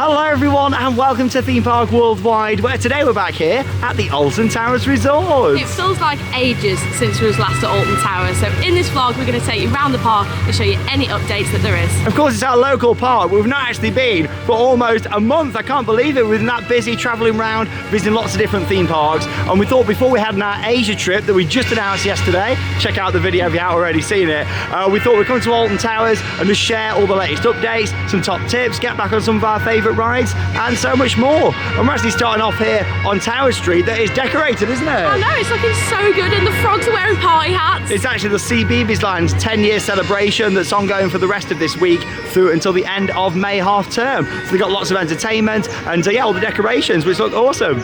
Hello everyone and welcome to Theme Park Worldwide, where today we're back here at the Alton Towers Resort. It feels like ages since we was last at Alton Towers, so in this vlog we're going to take you around the park and show you any updates that there is. Of course, it's our local park, but we've not actually been for almost a month. I can't believe it. We've been that busy travelling around, visiting lots of different theme parks, and we thought before we had our Asia trip that we just announced yesterday, check out the video if you haven't already seen it, we thought we'd come to Alton Towers and just share all the latest updates, some top tips, get back on some of our favourite rides and so much more. And we're actually starting off here on Tower Street that is decorated, isn't it? I know, it's looking so good and the frogs are wearing party hats. It's actually the CBeebies Land's 10-year celebration that's ongoing for the rest of this week through until the end of May half term. So they've got lots of entertainment and yeah, all the decorations which look awesome.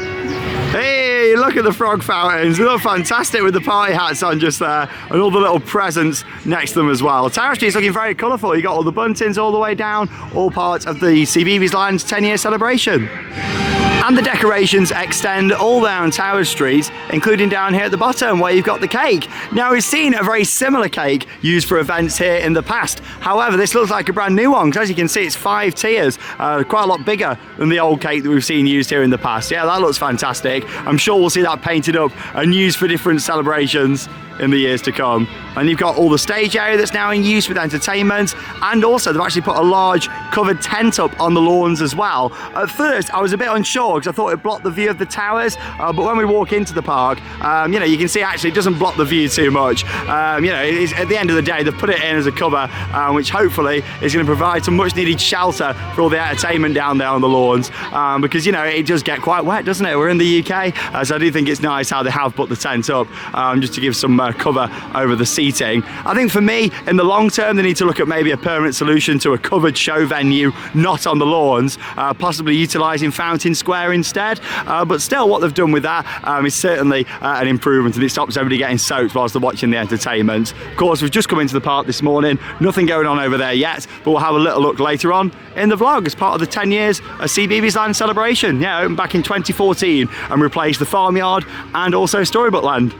Hey, look at the frog fountains. They look fantastic with the party hats on just there and all the little presents next to them as well. Tower Street's looking very colourful. You got all the buntings all the way down, all part of the CBeebies Land's 10-year celebration. And the decorations extend all down Tower Street, including down here at the bottom where you've got the cake. Now, we've seen a very similar cake used for events here in the past. However, this looks like a brand new one, because as you can see, it's 5 tiers, quite a lot bigger than the old cake that we've seen used here in the past. Yeah, that looks fantastic. I'm sure we'll see that painted up and used for different celebrations in the years to come. And you've got all the stage area that's now in use with entertainment, and also they've actually put a large covered tent up on the lawns as well. At first I was a bit unsure because I thought it blocked the view of the towers, but when we walk into the park, you know, you can see actually it doesn't block the view too much. You know, at the end of the day they've put it in as a cover, which hopefully is going to provide some much needed shelter for all the entertainment down there on the lawns, because you know, it does get quite wet, doesn't it? We're in the UK, so I do think it's nice how they have put the tent up, just to give some cover over the seating. I think for me, in the long term, they need to look at maybe a permanent solution to a covered show venue, not on the lawns, possibly utilising Fountain Square instead. But still, what they've done with that is certainly an improvement, and it stops everybody getting soaked whilst they're watching the entertainment. Of course, we've just come into the park this morning, nothing going on over there yet, but we'll have a little look later on in the vlog as part of the 10 years of CBeebies Land celebration. Yeah, opened back in 2014 and replaced the Farmyard and also Storybook Land.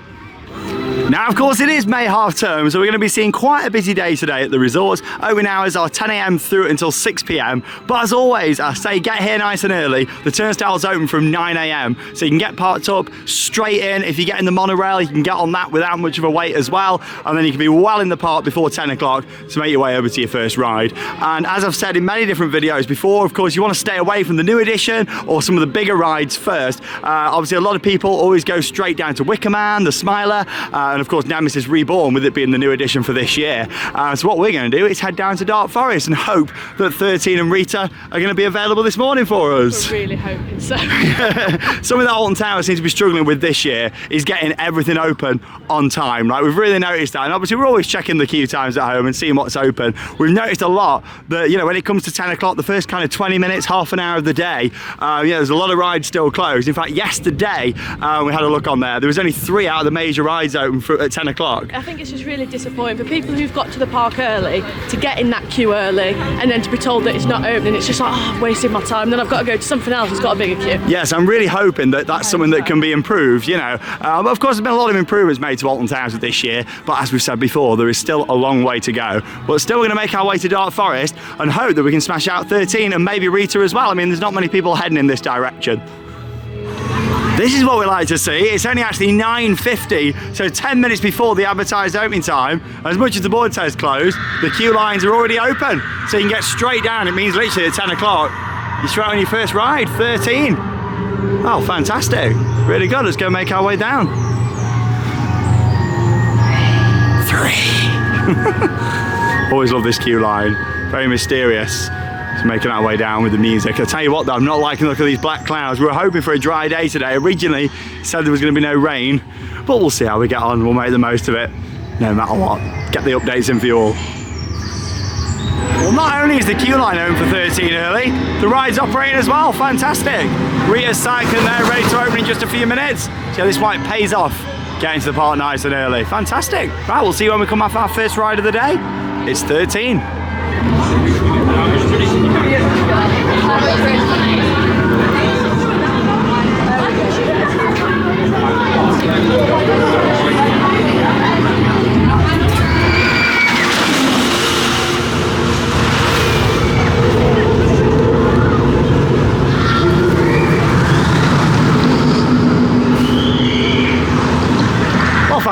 Now, of course, it is May half term, so we're going to be seeing quite a busy day today at the resort. Opening hours are 10 AM through until 6 PM. But as always, I say get here nice and early. The turnstiles open from 9 AM, so you can get parked up straight in. If you get in the monorail, you can get on that without much of a wait as well. And then you can be well in the park before 10 o'clock to make your way over to your first ride. And as I've said in many different videos before, of course, you want to stay away from the new edition or some of the bigger rides first. Obviously, a lot of people always go straight down to Wicker Man, the Smiler, and of course Nemesis Reborn, with it being the new edition for this year. So what we're going to do is head down to Dark Forest and hope that 13 and Rita are going to be available this morning for us. We're really hoping so. Something that Alton Towers seems to be struggling with this year is getting everything open on time. Right, we've really noticed that, and obviously we're always checking the queue times at home and seeing what's open. We've noticed a lot that, you know, when it comes to 10 o'clock, the first kind of 20 minutes, half an hour of the day, you know, there's a lot of rides still closed. In fact, yesterday we had a look on there was only 3 out of the major rides open at 10 o'clock. I think it's just really disappointing for people who've got to the park early to get in that queue early and then to be told that it's not opening. It's just like, oh, I've wasted my time, then I've got to go to something else that's got a bigger queue. Yes, I'm really hoping that that's something that can be improved, you know. But of course, there's been a lot of improvements made to Alton Towers this year, but as we've said before, there is still a long way to go. But still, we're going to make our way to Dark Forest and hope that we can smash out 13 and maybe Rita as well. I mean, there's not many people heading in this direction. This is what we like to see. It's only actually 9:50, so 10 minutes before the advertised opening time. As much as the board says closed, the queue lines are already open, so you can get straight down. It means literally at 10 o'clock, you're straight on your first ride, 13. Oh, fantastic. Really good. Let's go make our way down. 3. Always love this queue line. Very mysterious. Making our way down with the music. I'll tell you what though, I'm not liking the look of these black clouds. We were hoping for a dry day today. Originally said there was going to be no rain, but we'll see how we get on. We'll make the most of it no matter what. Get the updates in for you all. Well, not only is the queue line open for 13 early, the ride's operating as well. Fantastic. Rita's cycling there, ready to open in just a few minutes. See how this white pays off getting to the park nice and early. Fantastic. Right, we'll see you when we come off our first ride of the day. It's 13.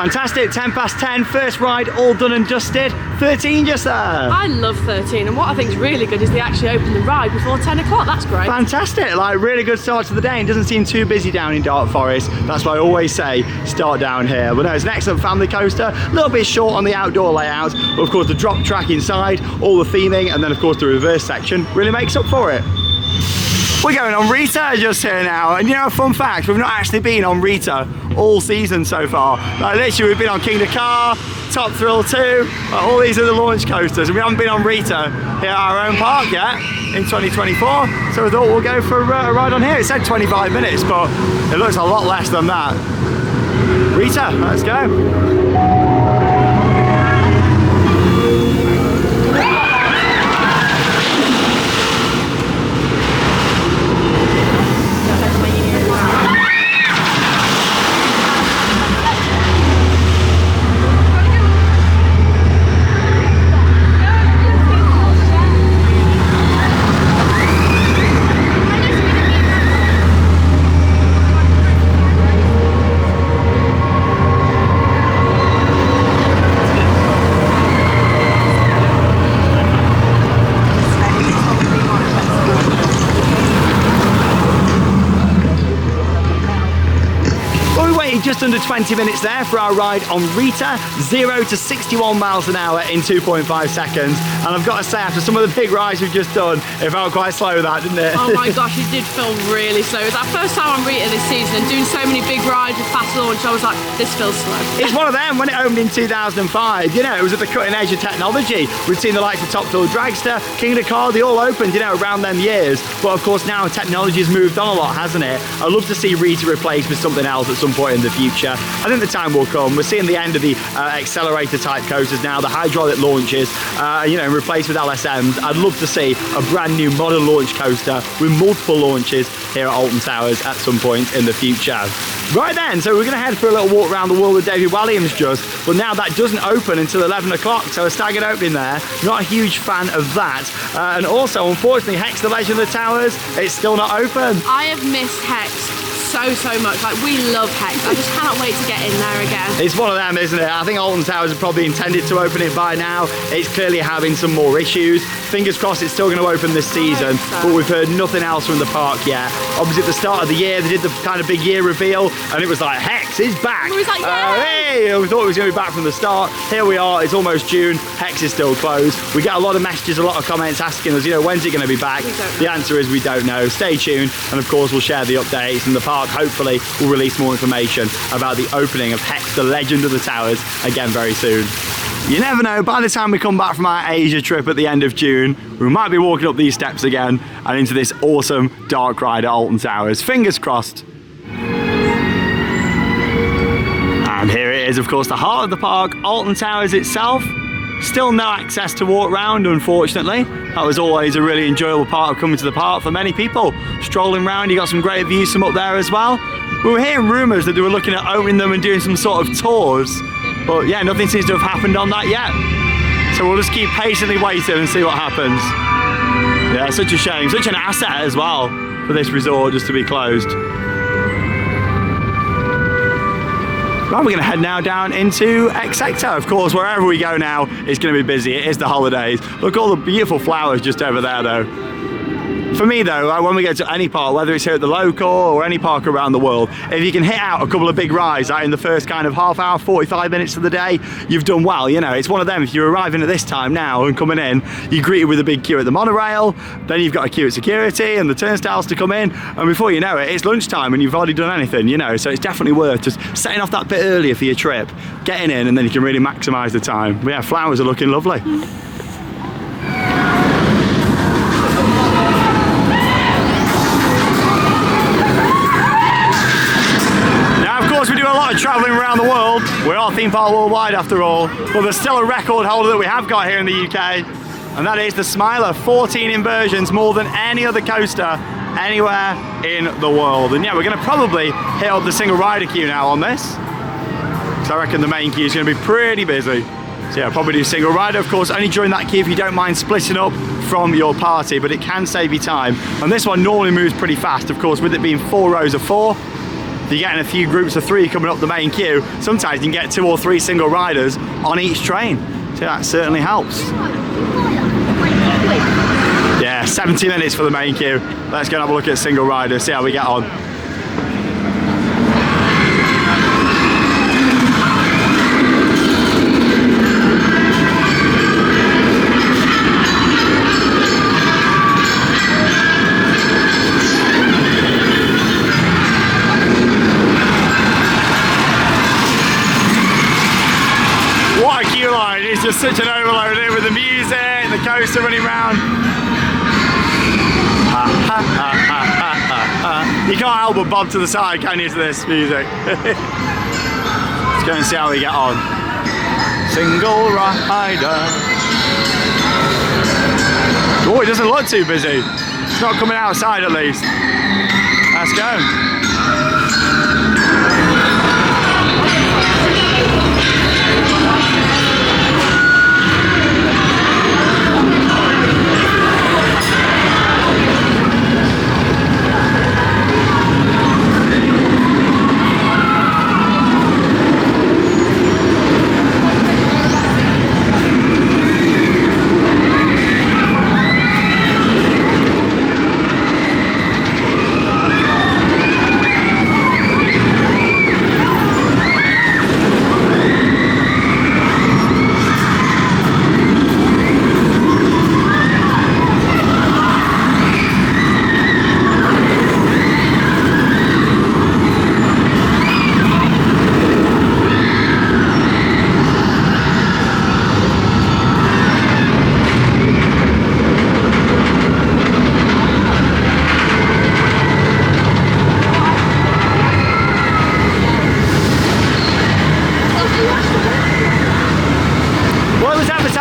Fantastic, 10 past 10, first ride all done and dusted. 13 just there. I love 13, and what I think is really good is they actually open the ride before 10 o'clock. That's great. Fantastic, like really good start to the day, and doesn't seem too busy down in Dark Forest. That's why I always say start down here. But no, it's an excellent family coaster, a little bit short on the outdoor layout, but of course the drop track inside, all the theming, and then of course the reverse section really makes up for it. We're going on Rita just here now, and you know, a fun fact, we've not actually been on Rita all season so far. Like literally we've been on King of Car, Top Thrill 2, all these are the launch coasters, and we haven't been on Rita here at our own park yet in 2024, so we thought we'll go for a ride on here. It said 25 minutes, but it looks a lot less than that. Rita, let's go. Just under 20 minutes there for our ride on Rita, 0 to 61 miles an hour in 2.5 seconds. And I've got to say, after some of the big rides we've just done, it felt quite slow, that, didn't it? Oh my gosh, it did feel really slow. It was our first time on Rita this season, and doing so many big rides with fast launch, I was like, this feels slow. It's one of them. When it opened in 2005, you know, it was at the cutting edge of technology. We'd seen the likes of Top Thrill Dragster, King of the Car, they all opened, you know, around them years. But of course now technology has moved on a lot, hasn't it? I'd love to see Rita replaced with something else at some point in the future. I think the time will come. We're seeing the end of the accelerator type coasters now, the hydraulic launches, you know, replaced with LSMs. I'd love to see a brand new modern launch coaster with multiple launches here at Alton Towers at some point in the future. Right then, so we're going to head for a little walk around the world with David Walliams just, but now that doesn't open until 11 o'clock, so a staggered opening there. Not a huge fan of that. And also, unfortunately, Hex the Legend of the Towers, it's still not open. I have missed Hex so much. Like, we love Hex. I just cannot wait to get in there again. It's one of them, isn't it? I think Alton Towers have probably intended to open it by now. It's clearly having some more issues. Fingers crossed it's still going to open this season, but we've heard nothing else from the park yet. Obviously at the start of the year they did the kind of big year reveal, and it was like, Hex is back. We was like, hey! We thought it was going to be back from the start. Here we are, it's almost June, Hex is still closed. We get a lot of messages, a lot of comments asking us, you know, when's it going to be back? The answer is we don't know. Stay tuned, and of course we'll share the updates, and the park hopefully will release more information about the opening of Hex the Legend of the Towers again very soon. You never know, by the time we come back from our Asia trip at the end of June, we might be walking up these steps again and into this awesome dark ride at Alton Towers. Fingers crossed. And here it is, of course, the heart of the park, Alton Towers itself. Still no access to walk around, unfortunately. That was always a really enjoyable part of coming to the park for many people. Strolling around, you got some great views from up there as well. We were hearing rumours that they were looking at opening them and doing some sort of tours. But yeah, nothing seems to have happened on that yet. So we'll just keep patiently waiting and see what happens. Yeah, such a shame, such an asset as well for this resort just to be closed. Right, we're going to head now down into X Sector. Of course, wherever we go now, it's going to be busy. It is the holidays. Look at all the beautiful flowers just over there, though. For me, though, when we go to any park, whether it's here at the local or any park around the world, if you can hit out a couple of big rides in the first kind of half hour, 45 minutes of the day, you've done well. You know, it's one of them. If you're arriving at this time now and coming in, you're greeted with a big queue at the monorail, then you've got a queue at security and the turnstiles to come in, and before you know it, it's lunchtime and you've already done anything, you know, so it's definitely worth just setting off that bit earlier for your trip, getting in, and then you can really maximise the time. But yeah, flowers are looking lovely. Travelling around the world. We are theme park worldwide after all, but there's still a record holder that we have got here in the UK, and that is the Smiler. 14 inversions, more than any other coaster anywhere in the world. And yeah, we're going to probably hit up the single rider queue now on this, so I reckon the main queue is going to be pretty busy. So yeah, probably do single rider, of course, only during that queue if you don't mind splitting up from your party, but it can save you time. And this one normally moves pretty fast, of course, with it being 4 rows of 4. if you're getting a few groups of 3 coming up the main queue, sometimes you can get 2 or 3 single riders on each train. So that certainly helps. Yeah, 70 minutes for the main queue. Let's go and have a look at single riders, see how we get on. What a queue line, it's just such an overload here with the music, the coaster running round. You can't help but bob to the side, can you, to this music? Let's go and see how we get on. Single rider. Oh, it doesn't look too busy. It's not coming outside at least. Let's go.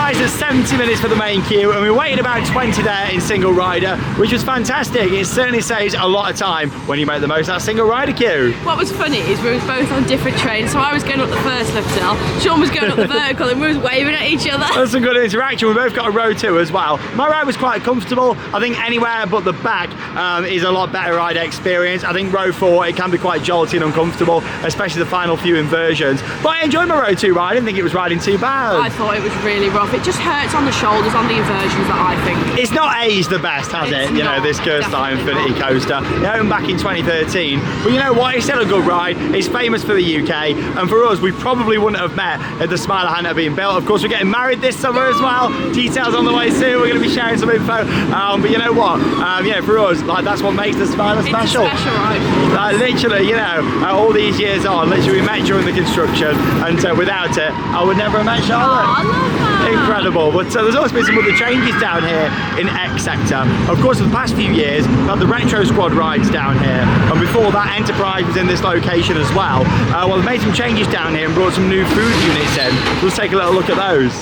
There's 70 minutes for the main queue and we waited about 20 there in single rider, which was fantastic. It certainly saves a lot of time when you make the most of that single rider queue. What was funny is we were both on different trains, so I was going up the first lift hill, Sean was going up the vertical, and we was waving at each other. That's some good interaction. We both got a row 2 as well. My ride was quite comfortable. I think anywhere but the back is a lot better rider experience. I think row 4, it can be quite jolty and uncomfortable, especially the final few inversions. But I enjoyed my row 2 ride. I didn't think it was riding too bad. I thought it was really rough. It just hurts on the shoulders on the inversions, that I think. It's not aged the best, has it? You know, this Kurstai Infinity coaster. It opened back in 2013. But you know what? It's still a good ride. It's famous for the UK. And for us, we probably wouldn't have met if the Smiler hadn't been built. Of course, we're getting married this summer as well. Details on the way soon. We're going to be sharing some info. But you know what? Yeah, for us, like, that's what makes the Smiler special. It's a special ride. Literally, you know, all these years on, literally we met during the construction. And without it, I would never have met Charlotte. Oh, I love that. Incredible. But there's also been some other changes down here in X sector. Of course, for the past few years, we've had the Retro Squad rides down here, and before that, Enterprise was in this location as well. Well, they've made some changes down here and brought some new food units in. So let's take a little look at those.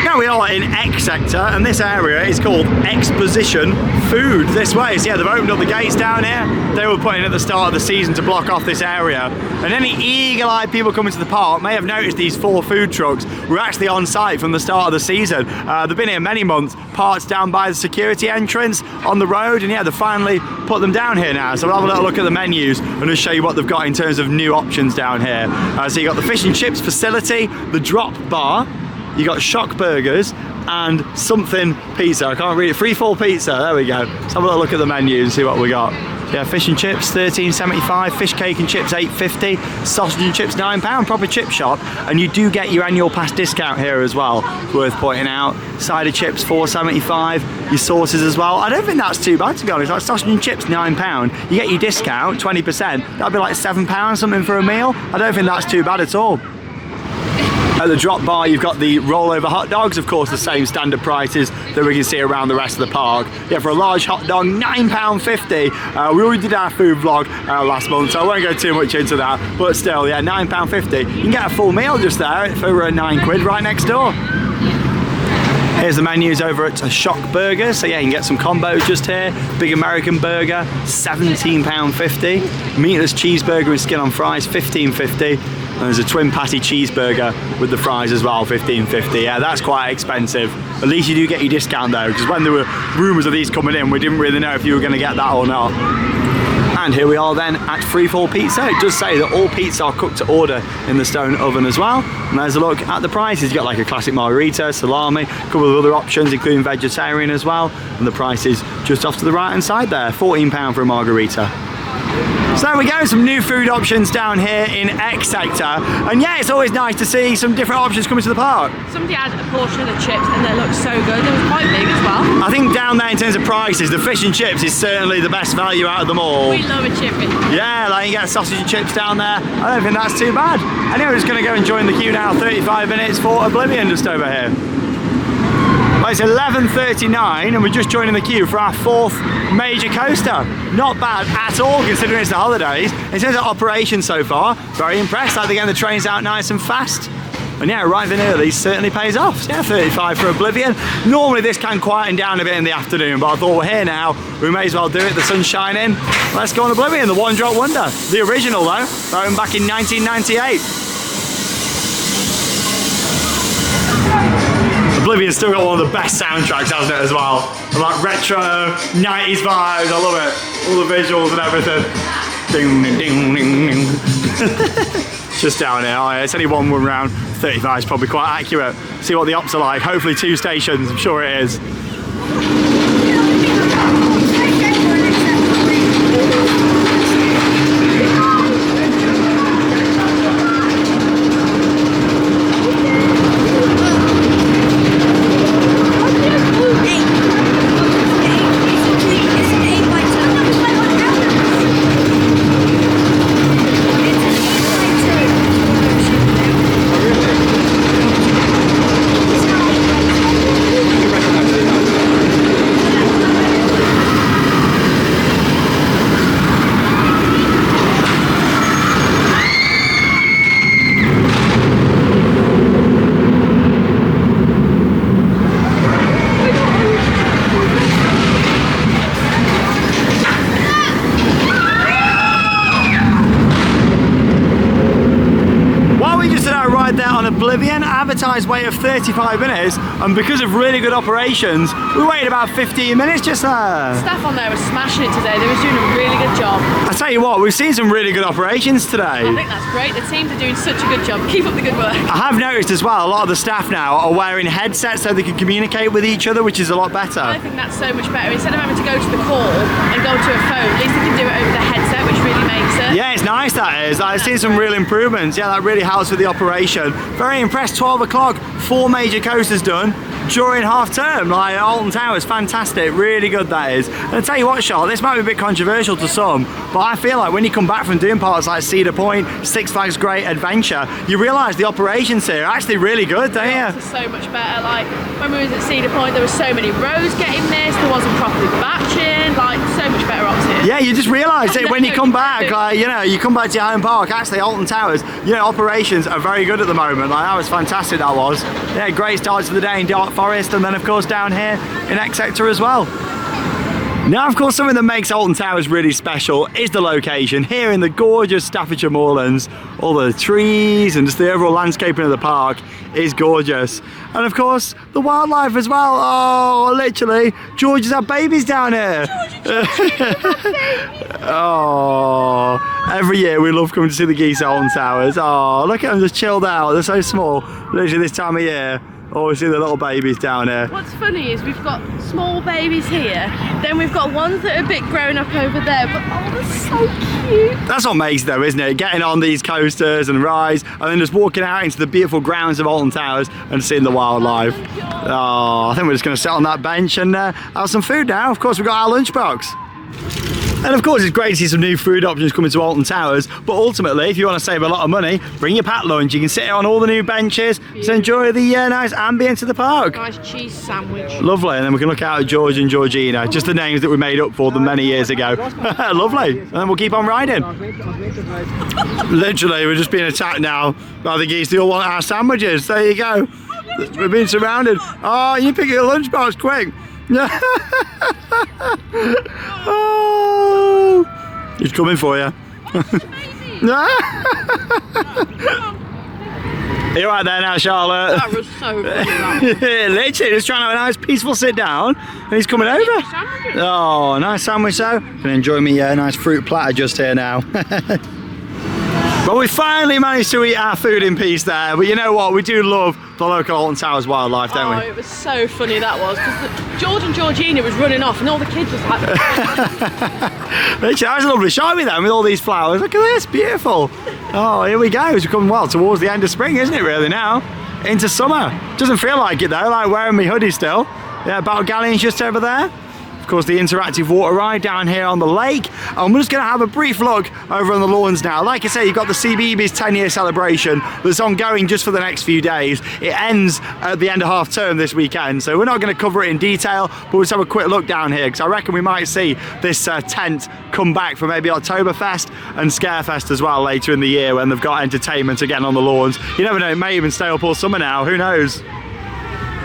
Now we are in X sector, and this area is called Exposition Food this way. So yeah, they've opened up the gates down here. They were put in at the start of the season to block off this area. And any eagle-eyed people coming to the park may have noticed these 4 food trucks were actually on site from the start of the season. They've been here many months, parked down by the security entrance on the road, and yeah, they've finally put them down here now. So we'll have a little look at the menus and just show you what they've got in terms of new options down here. So you got the fish and chips facility, the drop bar, you got shock burgers and something pizza. I can't read it. Free-fall pizza. There we go. Let's have a little look at the menu and see what we got. Yeah, fish and chips $13.75, fish cake and chips $8.50, sausage and chips £9, proper chip shop, and you do get your annual pass discount here as well. It's worth pointing out. Cider chips $4.75, your sauces as well. I don't think that's too bad, to be honest. Like sausage and chips £9, you get your discount 20%. That'd be like £7 something for a meal. I don't think that's too bad at all. At the drop bar, you've got the rollover hot dogs, of course the same standard prices that we can see around the rest of the park. Yeah, for a large hot dog, £9.50. We already did our food vlog last month, so I won't go too much into that, but still, yeah, £9.50. You can get a full meal just there for £9 right next door. Here's the menus over at Shock Burgers. So yeah, you can get some combos just here. Big American burger, £17.50. Meatless cheeseburger and skin on fries, $15.50. And there's a twin patty cheeseburger with the fries as well, $15.50. Yeah, that's quite expensive. At least you do get your discount though, because when there were rumours of these coming in, we didn't really know if you were going to get that or not. And here we are then at Freefall Pizza. It does say that all pizzas are cooked to order in the stone oven as well. And there's a look at the prices. You've got like a classic margarita, salami, a couple of other options including vegetarian as well. And the price is just off to the right hand side there, £14 for a margarita. So there we go, some new food options down here in X Sector. And yeah, it's always nice to see some different options coming to the park. Somebody had a portion of the chips and they looked so good. They were quite big as well. I think down there in terms of prices, the fish and chips is certainly the best value out of them all. We love a chippy. Yeah, like you get sausage and chips down there. I don't think that's too bad. Anyway, we're just going to go and join the queue now. 35 minutes for Oblivion just over here. Well, it's 11:39 and we're just joining the queue for our 4th major coaster. Not bad at all considering it's the holidays. In terms of operation so far, very impressed. Like again, the train's out nice and fast. And yeah, arriving early certainly pays off. So yeah, 35 for Oblivion. Normally this can quieten down a bit in the afternoon, but I thought we're here now, we may as well do it. The sun's shining. Let's go on Oblivion, the One Drop Wonder. The original though, thrown back in 1998. Oblivion's still got one of the best soundtracks, hasn't it, as well? And like retro, 90s vibes, I love it. All the visuals and everything. Ding, ding, ding, ding. Just down here, oh yeah, it's only one round. 35 is probably quite accurate. See what the ops are like. Hopefully 2 stations, I'm sure it is. Oblivion, advertised wait of 35 minutes, and because of really good operations, we waited about 15 minutes just there. Staff on there were smashing it today. They were doing a really good job. I tell you what, we've seen some really good operations today. I think that's great. The teams are doing such a good job. Keep up the good work. I have noticed as well, a lot of the staff now are wearing headsets so they can communicate with each other, which is a lot better. I think that's so much better. Instead of having to go to the call and go to a phone, at least they can do it over the headset, which really makes it. Yeah, it's nice that is. I've seen some real improvements. Yeah, that really helps with the operation. Very impressed, 12 o'clock, 4 major coasters done during half term. Like Alton Towers, fantastic, really good that is. And I tell you what, Charlotte, this might be a bit controversial to some, but I feel like when you come back from doing parts like Cedar Point, Six Flags Great Adventure, you realise the operations here are actually really good, don't you? It's so much better. Like when we was at Cedar Point, there were so many rows getting missed, there wasn't properly batching, like so much better ops here. Yeah, you just realise it when you come back, like, you know, you come back to your home park, actually Alton Towers, you know, operations are very good at the moment. Like that was fantastic, that was. Yeah, great start to the day in Dark Forest, and then of course down here in X Sector as well. Now, of course, something that makes Alton Towers really special is the location here in the gorgeous Staffordshire moorlands. All the trees and just the overall landscaping of the park is gorgeous. And of course, the wildlife as well. Oh, literally, George has had babies down here. Oh, every year we love coming to see the geese at Alton Towers. Oh, look at them just chilled out. They're so small. Literally this time of year. Oh, we see the little babies down here. What's funny is we've got small babies here, then we've got ones that are a bit grown up over there, but oh, they're so cute. That's what makes it though, isn't it? Getting on these coasters and rides, and then just walking out into the beautiful grounds of Alton Towers and seeing the wildlife. Oh, I think we're just going to sit on that bench and have some food now. Of course, we've got our lunchbox. And of course, it's great to see some new food options coming to Alton Towers, but ultimately, if you want to save a lot of money, bring your packed lunch. You can sit on all the new benches to enjoy the nice ambience of the park. Nice cheese sandwich. Lovely, and then we can look out at George and Georgina, just the names that we made up for them many years ago. Lovely, and then we'll keep on riding. Literally, we're just being attacked now by the geese. They all want our sandwiches. There you go. We're being surrounded. Oh, you pick your lunchbox quick. Oh, he's coming for you. You're right there now, Charlotte. That was so funny. Literally, just trying to have a nice peaceful sit down, and he's coming over. Oh, nice sandwich though. Gonna enjoy me a nice fruit platter just here now. But we finally managed to eat our food in peace there. But you know what? We do love the local Alton Towers wildlife, don't we? Oh, it was so funny that was, because George and Georgina was running off and all the kids was like... Literally, that was a lovely shot with them, with all these flowers. Look at this, beautiful. Oh, here we go. It's coming well towards the end of spring, isn't it really now? Into summer. Doesn't feel like it though, like wearing my hoodie still. Yeah, Battle Galleon's just over there. Of course, the interactive water ride down here on the lake. And we're just going to have a brief look over on the lawns now. Like I say, you've got the CBeebies 10-year celebration that's ongoing just for the next few days. It ends at the end of half term this weekend, so we're not going to cover it in detail, but we'll just have a quick look down here, because I reckon we might see this tent come back for maybe Oktoberfest and Scarefest as well later in the year when they've got entertainment again on the lawns. You never know, it may even stay up all summer now, who knows?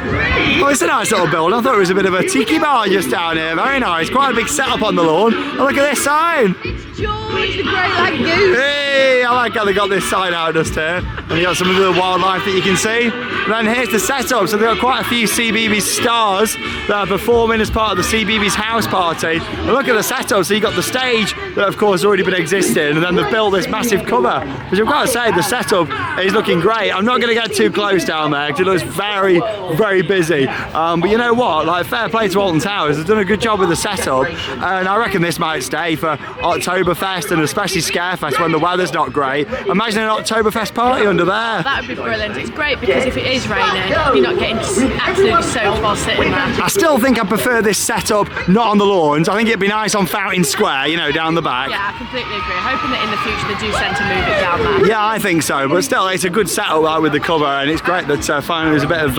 Oh, it's a nice little build. I thought it was a bit of a tiki bar just down here. Very nice. Quite a big setup on the lawn. Oh, look at this sign. It's George, the great lag goose. Hey, I like how they got this sign out just here. And you got some of the wildlife that you can see. And then here's the setup. So they've got quite a few CBeebies stars that are performing as part of the CBeebies house party. And look at the setup. So you've got the stage that, of course, has already been existing. And then they've built this massive cover. Which I've got to say, the setup is looking great. I'm not going to get too close down there because it looks very, very busy. But you know what? Like, fair play to Alton Towers. They've done a good job with the setup. And I reckon this might stay for Oktoberfest and especially Scarefest when the weather's not great. Imagine an Oktoberfest party under there. That would be brilliant. It's great because if it is raining, you're not getting absolutely soaked while sitting there. I still think I prefer this setup not on the lawns. I think it'd be nice on Fountain Square, you know, down the back. Yeah, I completely agree. Hoping that in the future they do tend to move it down there. Yeah, I think so. But still, it's a good setup with the cover, and it's great that finally there's a bit of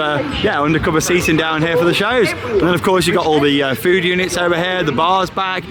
undercover seating down here for the shows. And then, of course, you've got all the food units over here, the bar's back,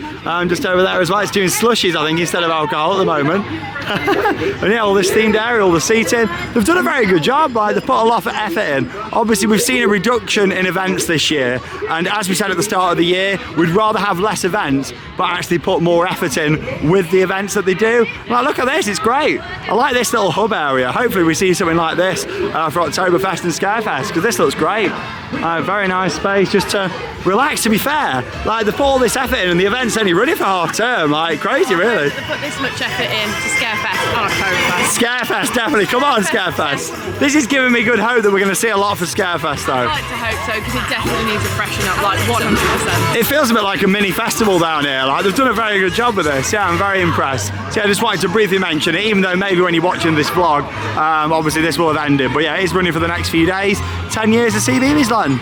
just over there as well. It's doing slushies, I think, instead of alcohol at the moment. And yeah, all this themed area, all the seating. They've done a very good job. Like, they've put a lot of effort in. Obviously, we've seen a reduction in events this year, and as we said at the start of the year, we'd rather have less events but actually put more effort in with the events that they do. Like, look at this, it's great. I like this little hub area. Hopefully we see something like this for Oktoberfest and Scarefest, because this looks great. Very nice space just to relax, to be fair. Like, they put all this effort in and the event's only running for half term. Like, crazy really. They put this much effort in to Scarefest on Oktoberfest. Scarefest, definitely. Come on, Scarefest. This is giving me good hope that we're going to see a lot for Scarefest though. I like to hope so, because it definitely needs a freshen up, like 100%. It feels a bit like a mini festival down here. Like, they've done a very good job with this. Yeah, I'm very impressed. So yeah, I just wanted to briefly mention it, even though maybe when you're watching this vlog, obviously this will have ended. But yeah, it's running for the next few days. 10 years of CBeebies land.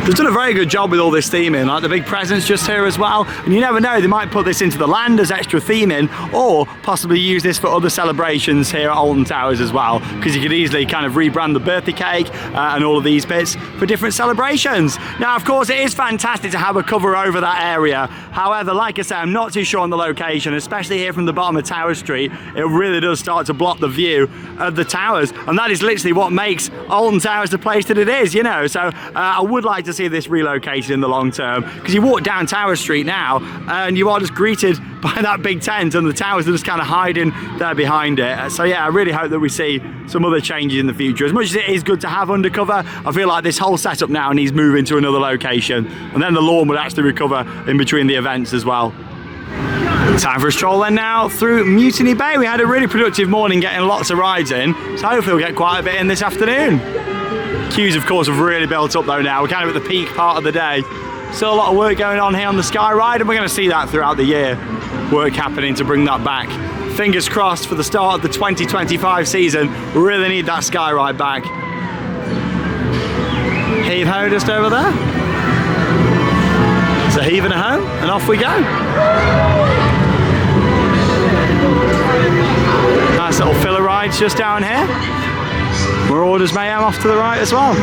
They've done a very good job with all this theming, like the big presents just here as well. And you never know, they might put this into the land as extra theming, or possibly use this for other celebrations here at Alton Towers as well, because you could easily kind of rebrand the birthday cake and all of these bits for different celebrations. Now, of course, it is fantastic to have a cover over that area. However, like I say, I'm not too sure on the location, especially here from the bottom of Tower Street. It really does start to block the view of the towers, and that is literally what makes Alton Towers the place that it is, you know. So I would like to see this relocated in the long term, because you walk down Tower Street now and you are just greeted by that big tent, and the towers are just kind of hiding there behind it. So yeah, I really hope that we see some other changes in the future. As much as it is good to have undercover, I feel like this whole setup now needs moving to another location, and then the lawn would actually recover in between the events as well. Time for a stroll then now through Mutiny Bay. We had a really productive morning getting lots of rides in, so hopefully we'll get quite a bit in this afternoon. Queues, of course, have really built up though now. We're kind of at the peak part of the day. Still a lot of work going on here on the Sky Ride, and we're going to see that throughout the year. Work happening to bring that back. Fingers crossed for the start of the 2025 season. We really need that Sky Ride back. Heave ho just over there. So heave and a ho, and off we go. Nice little filler rides just down here. Marauders Mayhem off to the right as well.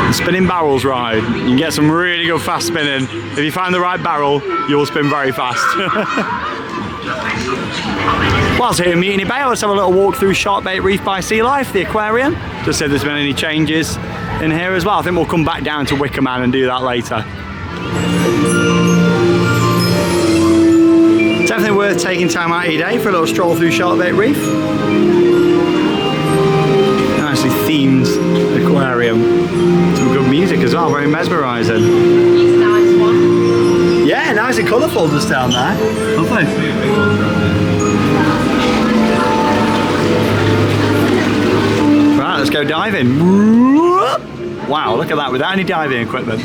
The spinning barrels ride. You can get some really good fast spinning. If you find the right barrel, you'll spin very fast. Whilst here in Mutiny Bay, let's have a little walk through Sharkbait Reef by Sea Life, the aquarium. Just see if there's been any changes in here as well. I think we'll come back down to Wickerman and do that later. Definitely worth taking time out of your day for a little stroll through Sharkbait Reef. themed aquarium. Some good music as well, very mesmerising. He's a nice one. Yeah, nice and colourful just down there. Lovely. Right, let's go diving. Wow, look at that, without any diving equipment.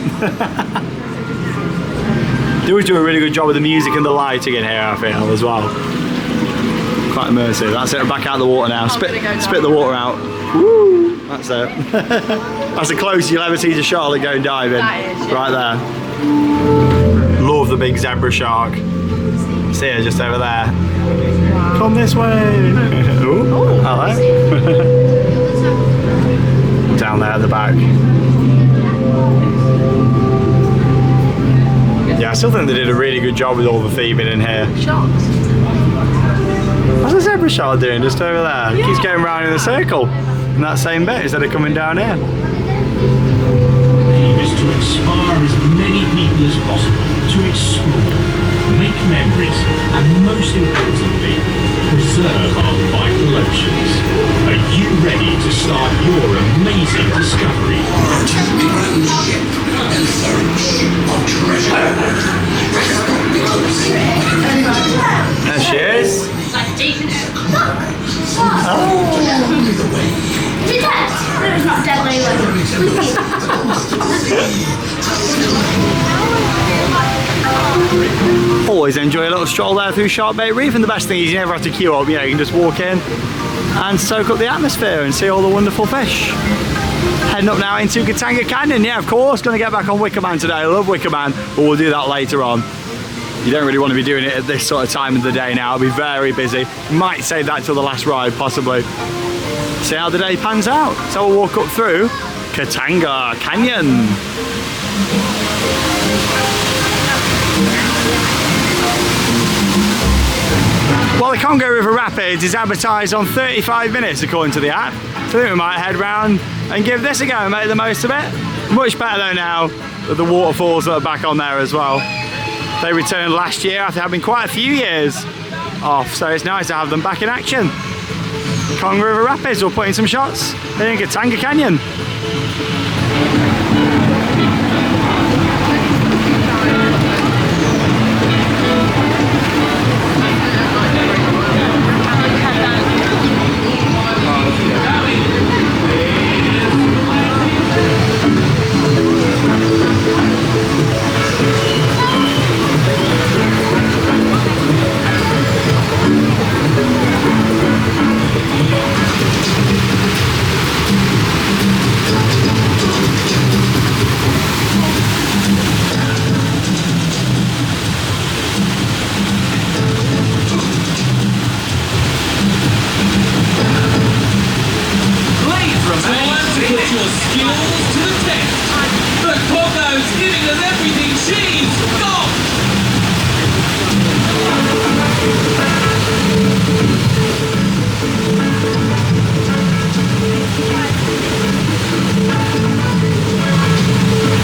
They always do a really good job with the music and the lighting in here, I feel, as well. Quite immersive. That's it, back out of the water now. Spit the water out. Woo! That's it. That's the closest you'll ever see to Charlotte going diving. That is, yeah. Right there. Love the big zebra shark. See her just over there. Wow. Come this way. Ooh, hello. Down there at the back. Yeah, I still think they did a really good job with all the theming in here. Sharks. What's the zebra shark doing just over there? Yeah. Keeps going round in a circle in that same bit instead of coming down here. Aim is to inspire as many people as possible to explore, make memories, and most importantly, preserve our vital oceans. Are you ready to start your amazing discovery? There she is. Is it dead? No, it's not dead, Layla. Always enjoy a little stroll there through Shark Bait Reef, and the best thing is you never have to queue up. You know, you can just walk in and soak up the atmosphere and see all the wonderful fish. Heading up now into Katanga Canyon. Yeah, of course, going to get back on Wickerman today. I love Wickerman, but we'll do that later on. You don't really want to be doing it at this sort of time of the day now. It'll be very busy. Might save that till the last ride, possibly. See how the day pans out. So we'll walk up through Katanga Canyon. Well, the Congo River Rapids is advertised on 35 minutes according to the app. So I think we might head round and give this a go and make the most of it. Much better though now that the waterfalls are back on there as well. They returned last year after having quite a few years off, so it's nice to have them back in action. Congo River Rapids, we'll put in some shots in Katanga Canyon.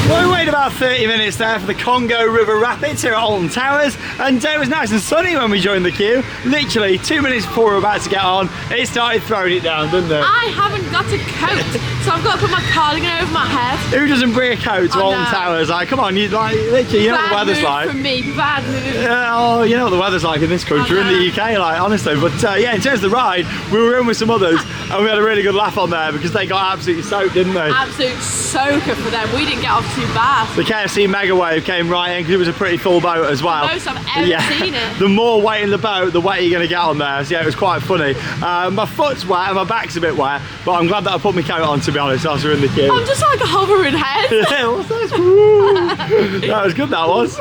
Well, we waited about 30 minutes there for the Congo River Rapids here at Alton Towers, and it was nice and sunny when we joined the queue. Literally 2 minutes before we were about to get on, it started throwing it down, didn't it? I haven't got a coat, so I've got to put my cardigan over my head. Who doesn't bring a coat to I Alton know. Towers? Like, come on, you like literally, you know what the weather's like. From me, bad move. Oh, you know what the weather's like in this country, in the UK, like, honestly. But yeah, in terms of the ride, we were in with some others, and we had a really good laugh on there because they got absolutely soaked, didn't they? Absolute soaker for them. We didn't get off too bad. The KFC Mega Wave came right in because it was a pretty full boat as well. The most I've ever seen it. The more weight in the boat, the wetter you're going to get on there. So yeah, it was quite funny. My foot's wet and my back's a bit wet, but I'm glad that I put my coat on, to be honest, as we're in the queue. I'm just like a hovering head. Yeah, what's this? Woo. That was good, that was.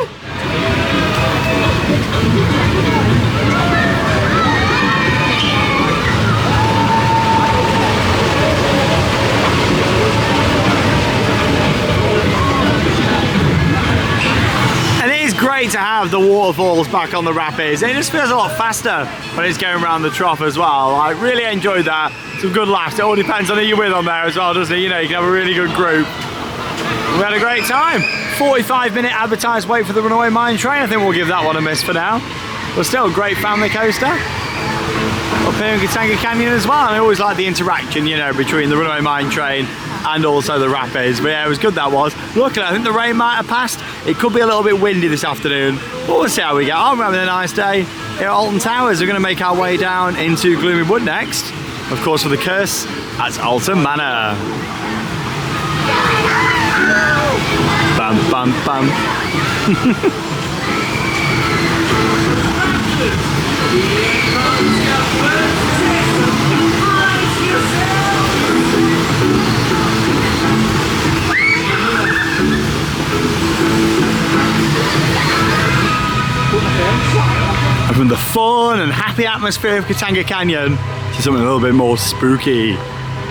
Great to have the waterfalls back on the rapids. It just feels a lot faster when it's going around the trough as well. I really enjoyed that. Some good laughs. It all depends on who you're with on there as well, doesn't it? You know, you can have a really good group. We had a great time. 45-minute advertised wait for the Runaway Mine train. I think we'll give that one a miss for now. But still a great family coaster. up here in Katanga Canyon as well. I always like the interaction, you know, between the runaway mine train and also the rapids. But yeah, it was good, that was. Luckily, I think the rain might have passed. It could be a little bit windy this afternoon, but we'll see how we get on. We're having a nice day here at Alton Towers. We're going to make our way down into Gloomy Wood next, of course, for the curse at Alton Manor. Bam, bam, bam. And from the fun and happy atmosphere of Katanga Canyon to something a little bit more spooky,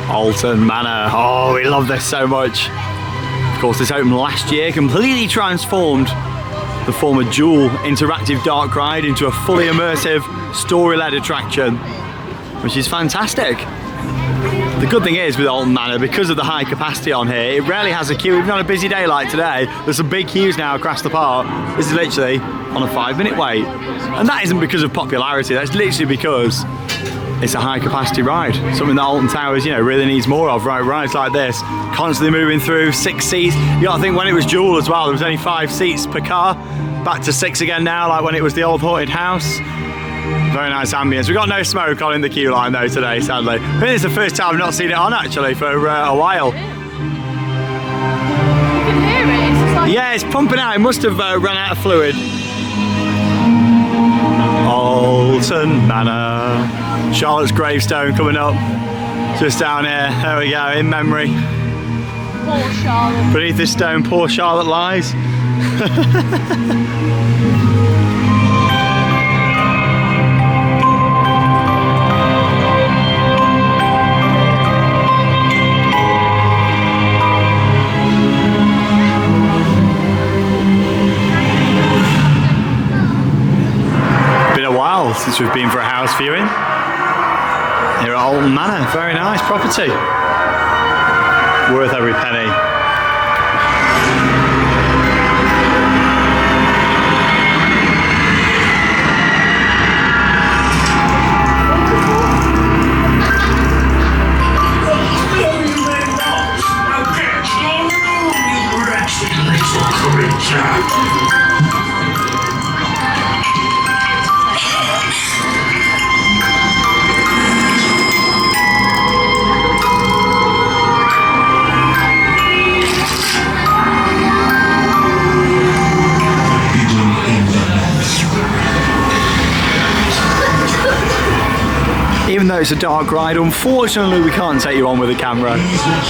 Alton Manor. Oh, we love this so much. Of course, this opened last year, completely transformed the former Jewel interactive dark ride into a fully immersive, story-led attraction, which is fantastic. The good thing is with Alton Manor, because of the high capacity on here, it rarely has a queue. Even on a busy day like today, there's some big queues now across the park. This is literally on a 5-minute wait. And that isn't because of popularity, that's literally because it's a high capacity ride. Something that Alton Towers, you know, really needs more of, right? Rides like this, constantly moving through, 6 seats. You gotta think when it was Jewel as well, there was only 5 seats per car. Back to 6 again now, like when it was the old haunted house. Very nice ambience. We've got no smoke on in the queue line though today, sadly. I think it's the first time I've not seen it on actually for a while. You can hear it, it's just like... Yeah, it's pumping out. It must have run out of fluid. Alton Manor. Charlotte's gravestone coming up. Just down here. There we go, in memory. Poor Charlotte. Beneath this stone, poor Charlotte lies. Since we've been for a house viewing here at Alton Manor. Very nice property, worth every penny. Even though it's a dark ride, unfortunately we can't take you on with a camera.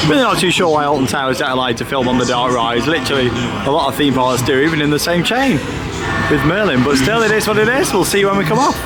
Really not too sure why Alton Towers don't allow you to film on the dark rides. Literally, a lot of theme parks do, even in the same chain with Merlin. But still, it is what it is. We'll see you when we come off.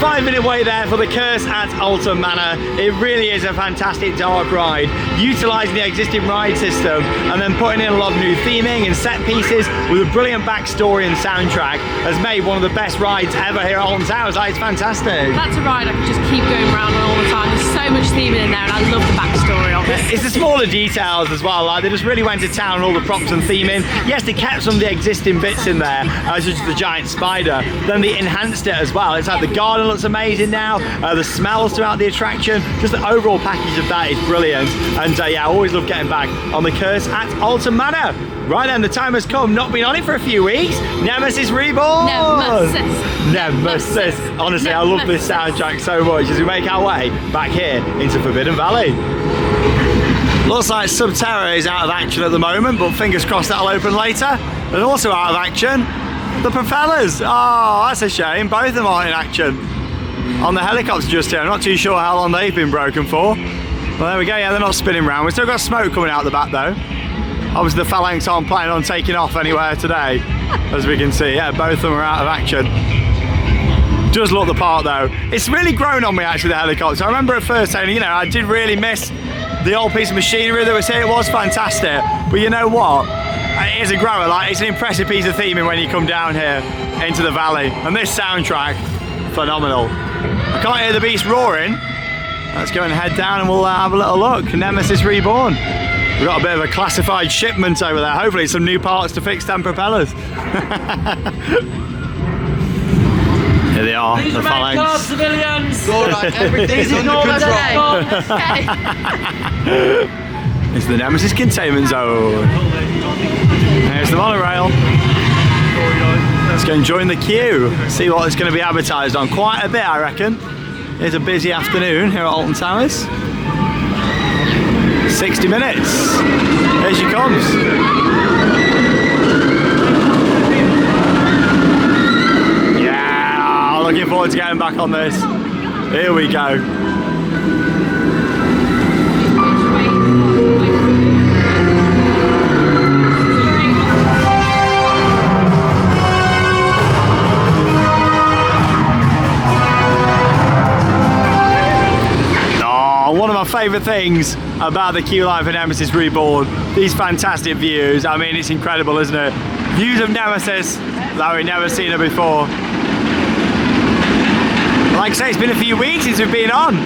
5-minute wait there for the curse at Alton Manor. It really is a fantastic dark ride, utilising the existing ride system and then putting in a lot of new theming and set pieces with a brilliant backstory and soundtrack has made one of the best rides ever here at Alton Towers. Like, it's fantastic. That's a ride I could just keep going around on all the time. There's so much theming in there and I love the backstory of it. It's the smaller details as well, like they just really went to town on all the props and theming. Yes, they kept some of the existing bits in there, such as the giant spider, then they enhanced it as well. It's like the garden looks amazing now, the smells throughout the attraction, just the overall package of that is brilliant. And yeah, I always love getting back on the curse at Alton Manor. Right then, the time has come. Not been on it for a few weeks. Nemesis Reborn! Nemesis! Honestly, I love this soundtrack so much as we make our way back here into Forbidden Valley. Looks like Subterra is out of action at the moment, but fingers crossed that'll open later. And also out of action, the propellers. Oh, that's a shame. Both of them aren't in action. On the helicopter just here, I'm not too sure how long they've been broken for. Well, there we go. Yeah, they're not spinning round. We've still got smoke coming out the back though. Obviously the phalanx aren't planning on taking off anywhere today, as we can see. Yeah, both of them are out of action. Does look the part though. It's really grown on me actually, the helicopter. I remember at first saying, you know, I did really miss the old piece of machinery that was here. It was fantastic, but you know what? It is a grower. Like, it's an impressive piece of theming when you come down here into the valley. And this soundtrack, phenomenal. I can't hear the beast roaring. Let's go and head down and we'll have a little look. Nemesis Reborn. We've got a bit of a classified shipment over there. Hopefully some new parts to fix them propellers. Here they are, the phalanx. Civilians! Alright, everything's under control. It's the Nemesis containment zone. There's the monorail. Let's go and join the queue. See what it's going to be advertised on. Quite a bit, I reckon. It's a busy afternoon here at Alton Towers. 60 minutes. Here she comes. Yeah, looking forward to getting back on this. Here we go. One of my favourite things about the queue line for Nemesis Reborn, these fantastic views. I mean, it's incredible, isn't it? Views of Nemesis that we've never seen her before. Like I say, it's been a few weeks since we've been on,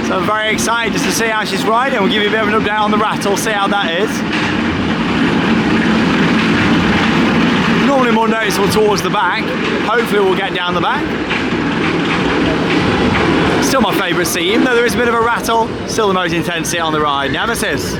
so I'm very excited just to see how she's riding. We'll give you a bit of an update on the rattle, see how that is. Normally more noticeable towards the back. Hopefully we'll get down the back. Still my favourite scene, though there is a bit of a rattle. Still the most intensity on the ride. Nemesis.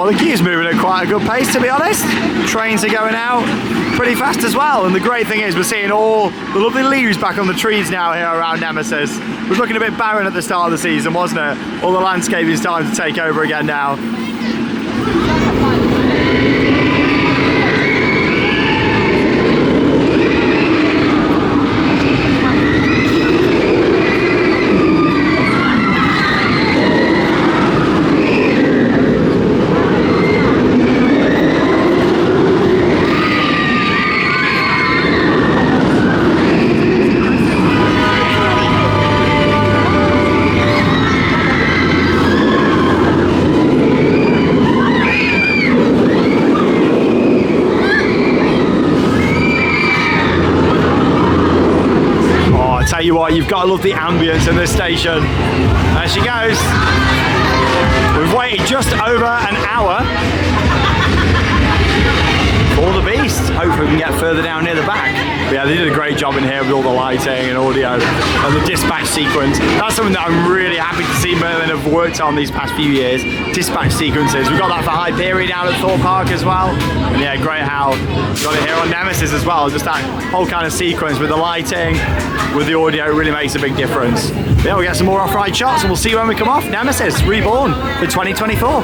The queue's moving at quite a good pace, to be honest. Trains are going out pretty fast as well, and the great thing is we're seeing all the lovely leaves back on the trees now here around Nemesis. It was looking a bit barren at the start of the season, wasn't it? All the landscape is starting to take over again now. Tell you what, you've got to love the ambience in this station. There she goes. We've waited just over an hour for the beast. Hopefully we can get further down near the back. But yeah, they did a great job in here with all the lighting and audio and the dispatch sequence. That's something that I'm really happy to see Merlin have worked on these past few years. Dispatch sequences. We've got that for Hyperion down at Thorpe Park as well. And yeah, great how we've got it here on Nemesis as well. Just that whole kind of sequence with the lighting, with the audio, really makes a big difference. But yeah, we'll get some more off-ride shots and we'll see you when we come off. Nemesis Reborn for 2024.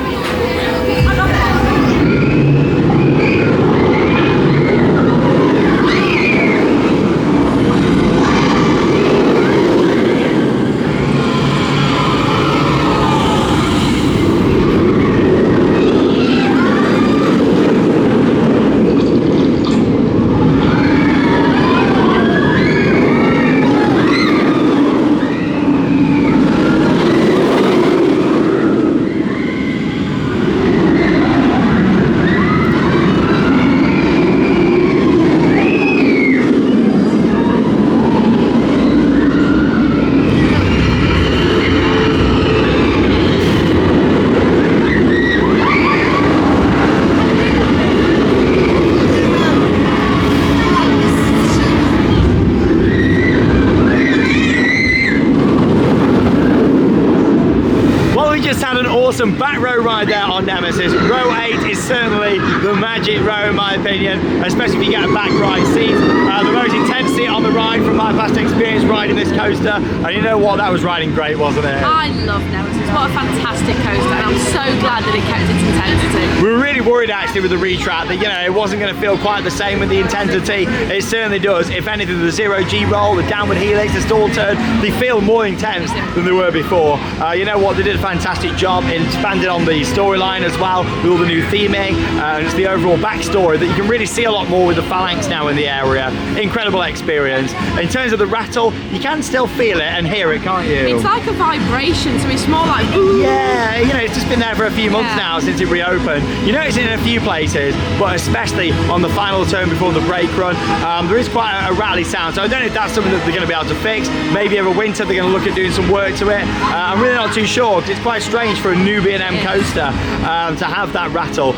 Awesome back row ride there on Nemesis. Row 8 is certainly the magic row in my opinion, especially if you get a back right seat. The most intensity on the ride from my past experience riding this coaster, and you know what, that was riding great, wasn't it? I love Nemesis. What a fantastic coaster, and I'm so glad that it kept its intensity. We were really worried actually with the retrack that, you know, it wasn't going to feel quite the same with the intensity. It certainly does. If anything, the 0G roll, the downward helix, the stall turn, they feel more intense than they were before. You know what, they did a fantastic job in expanding on the storyline as well, with all the new theming and just the overall backstory that you can really see a lot more with the phalanx now in the area. Incredible experience. In terms of the rattle, you you can still feel it and hear it, can't you? It's like a vibration, so it's more like ooh. Yeah, you know, it's just been there for a few months Yeah. now since it reopened. You notice it in a few places, but especially on the final turn before the brake run, there is quite a rattly sound. So I don't know if that's something that they're going to be able to fix. Maybe over winter they're going to look at doing some work to it. I'm really not too sure, because it's quite strange for a new B&M coaster to have that rattle.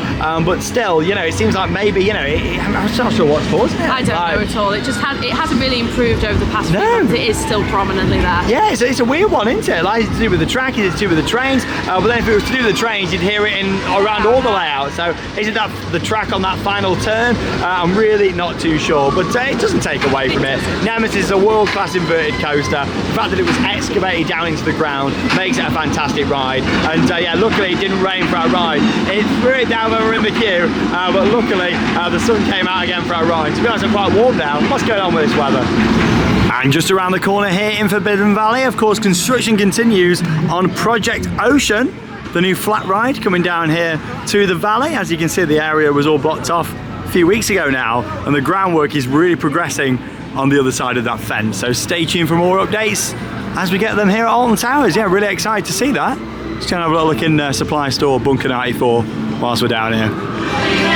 But still, you know, it seems like maybe, you know, I'm not sure what's causing it. I don't know at all. It hasn't really improved over the past few months. It is still prominently there. Yeah, it's a weird one, isn't it? Like, it's to do with the track, it's to do with the trains, but then if it was to do with the trains, you'd hear it around all the layouts. So is it that the track on that final turn? I'm really not too sure, but it doesn't take away from it. Nemesis is a world-class inverted coaster. The fact that it was excavated down into the ground makes it a fantastic ride. And yeah, luckily it didn't rain for our ride. It threw it down when we were in the queue, but luckily the sun came out again for our ride. To be honest, I'm quite warm now. What's going on with this weather? And just around the corner here in Forbidden Valley, of course, construction continues on Project Ocean, the new flat ride coming down here to the valley. As you can see, the area was all blocked off a few weeks ago now, and the groundwork is really progressing on the other side of that fence. So stay tuned for more updates as we get them here at Alton Towers. Yeah, really excited to see that. Just going to have a little look in supply store Bunker 94 whilst we're down here.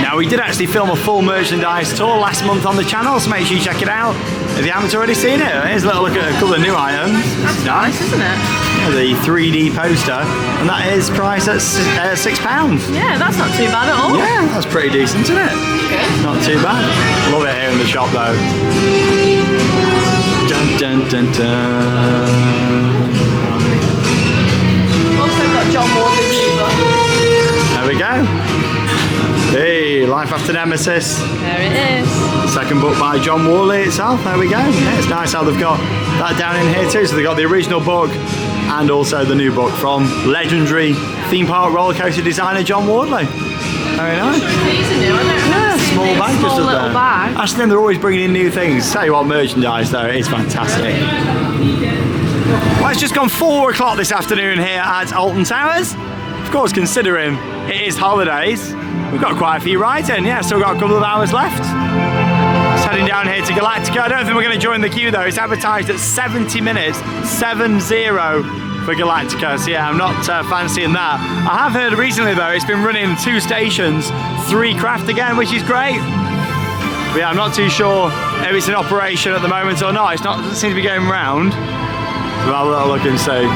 Now, we did actually film a full merchandise tour last month on the channel, so make sure you check it out if you haven't already seen it. Here's a little look at a couple of new items. That's nice, isn't it? Yeah, the 3D poster, and that is priced at £6. Yeah, that's not too bad at all. Yeah, that's pretty decent, isn't it? Good. Not too bad. Love it here in the shop though. Dun, dun, dun, dun. Also got John Morgan's new book. There we go. Hey, Life After Nemesis. There it is. Second book by John Worley itself. There we go. Yeah, it's nice how they've got that down in here too. So they've got the original book and also the new book from legendary theme park roller coaster designer John Worley. Very nice. These are new. I don't know. Yeah, small bag just Small up little there. bag. Actually, then they're always bringing in new things. Tell you what, merchandise though, it's fantastic. Well, it's just gone 4 o'clock this afternoon here at Alton Towers. Of course, considering it is holidays, we've got quite a few rides in. Yeah, still got a couple of hours left. Just heading down here to Galactica. I don't think we're going to join the queue though. It's advertised at 70 minutes, 7-0 for Galactica. So yeah, I'm not fancying that. I have heard recently though, it's been running 2 stations, 3 craft again, which is great. But yeah, I'm not too sure if it's in operation at the moment or not. It doesn't seem to be going round. So I'll have a little look and see.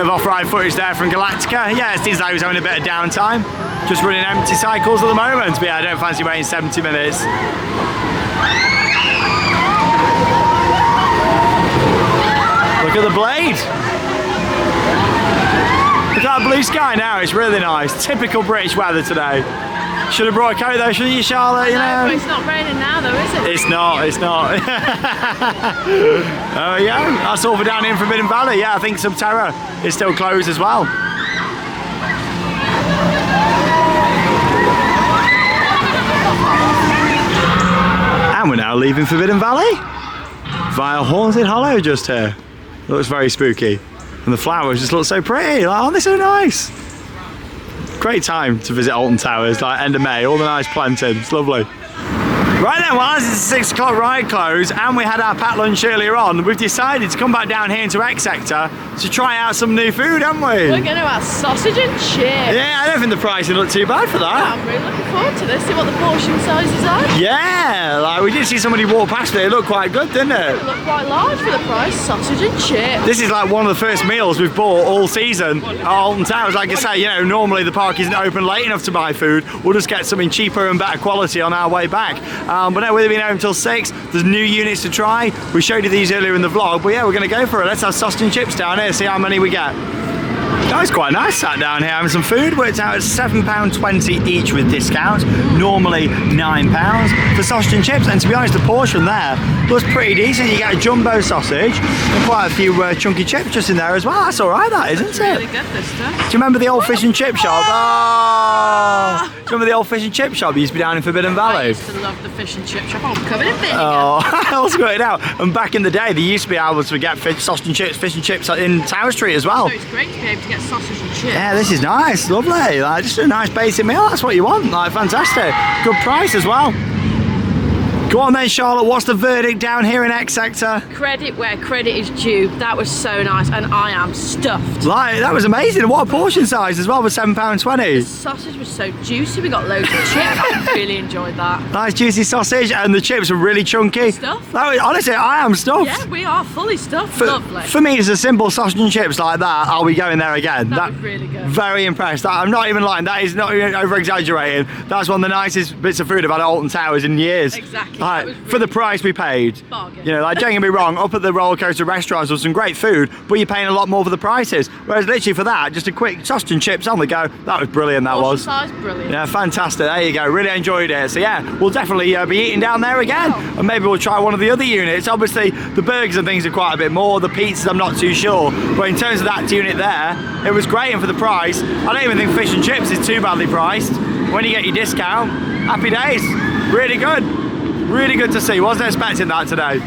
Off-ride footage there from Galactica. Yeah, it seems like he was having a bit of downtime. Just running empty cycles at the moment. But yeah, I don't fancy waiting 70 minutes. Look at the blade. Look at that blue sky now, it's really nice. Typical British weather today. Should have brought a coat though, shouldn't you, Charlotte? You know? But it's not raining now though, is it? It's not. Oh yeah, that's all for down here in Forbidden Valley. Yeah, I think Subterra is still closed as well. And we're now leaving Forbidden Valley via Haunted Hollow just here. Looks very spooky. And the flowers just look so pretty. Like, oh, they're so nice. Great time to visit Alton Towers, like end of May, all the nice planting, it's lovely. Right then, well, as it's a 6 o'clock ride close and we had our packed lunch earlier on, we've decided to come back down here into X Sector to try out some new food, haven't we? We're going to have sausage and chips. Yeah, I don't think the pricing looked too bad for that. I'm really looking forward to this, see what the portion sizes are. Yeah, like we did see somebody walk past it looked quite good, didn't it? They look quite large for the price, sausage and chips. This is like one of the first meals we've bought all season at Alton Towers. Like I say, you know, normally the park isn't open late enough to buy food. We'll just get something cheaper and better quality on our way back. But no, with it being open until 6, there's new units to try. We showed you these earlier in the vlog, but yeah, we're going to go for it. Let's have sausage and chips down here, see how many we get. That was quite nice, sat down here having some food. Worked out at £7.20 each with discounts, normally £9 for sausage and chips. And to be honest, the portion there was pretty decent. You get a jumbo sausage and quite a few chunky chips just in there as well. That's alright, that, isn't it? Really good, this stuff. Do you remember the old fish and chip shop? Oh! Do you remember the old fish and chip shop that used to be down in Forbidden Valley? I used to love the fish and chip shop. Oh, I'm covered in vinegar. Oh, I was got it out. And back in the day, they used to be able to get fish and chips in Tower Street as well. So it's great to be able to get sausage and chips. Yeah, this is nice, lovely. Like, just a nice basic meal. That's what you want. Like, fantastic. Good price as well. Go on then, Charlotte. What's the verdict down here in X Sector? Credit where credit is due. That was so nice, and I am stuffed. Like, that was amazing. What a portion size as well for £7.20. Sausage was so juicy. We got loads of chips. I really enjoyed that. Nice juicy sausage, and the chips were really chunky. Stuffed. That was, honestly, I am stuffed. Yeah, we are fully stuffed. Lovely. For me, it's a simple sausage and chips like that. I'll be going there again. That was really good. Very impressed. I'm not even lying. That is not even over exaggerating. That's one of the nicest bits of food I've had at Alton Towers in years. Exactly. Like, That was for the really price we paid. Bargain. You know, like, don't get me wrong, up at the roller coaster restaurants was some great food, but you're paying a lot more for the prices. Whereas literally for that, just a quick sausage and chips on the go, that was brilliant, that Portion was. size, brilliant. Yeah, fantastic. There you go. Really enjoyed it. So yeah, we'll definitely be eating down there again, and maybe we'll try one of the other units. Obviously, the burgers and things are quite a bit more. The pizzas, I'm not too sure. But in terms of that unit there, it was great, and for the price, I don't even think fish and chips is too badly priced. When you get your discount, happy days. Really good. Really good to see. Wasn't expecting that today.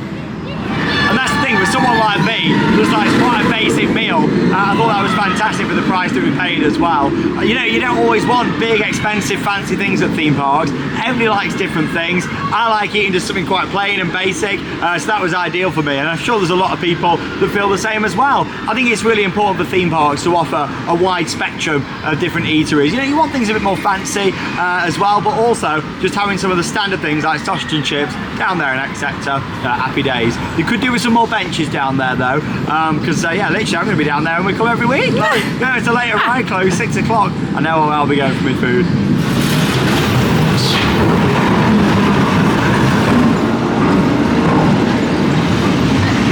And that's the thing, with someone like me, just like it's quite a basic meal, I thought that was fantastic for the price that we paid as well. You know, you don't always want big, expensive, fancy things at theme parks. Everybody likes different things. I like eating just something quite plain and basic, so that was ideal for me. And I'm sure there's a lot of people that feel the same as well. I think it's really important for theme parks to offer a wide spectrum of different eateries. You know, you want things a bit more fancy as well, but also just having some of the standard things like sausage and chips down there in X Sector, happy days. You could do with some more benches down there though, because yeah, literally I'm going to be down there and we come every week. Yeah, it's a later ride close, 6 o'clock. I know I'll be going for my food.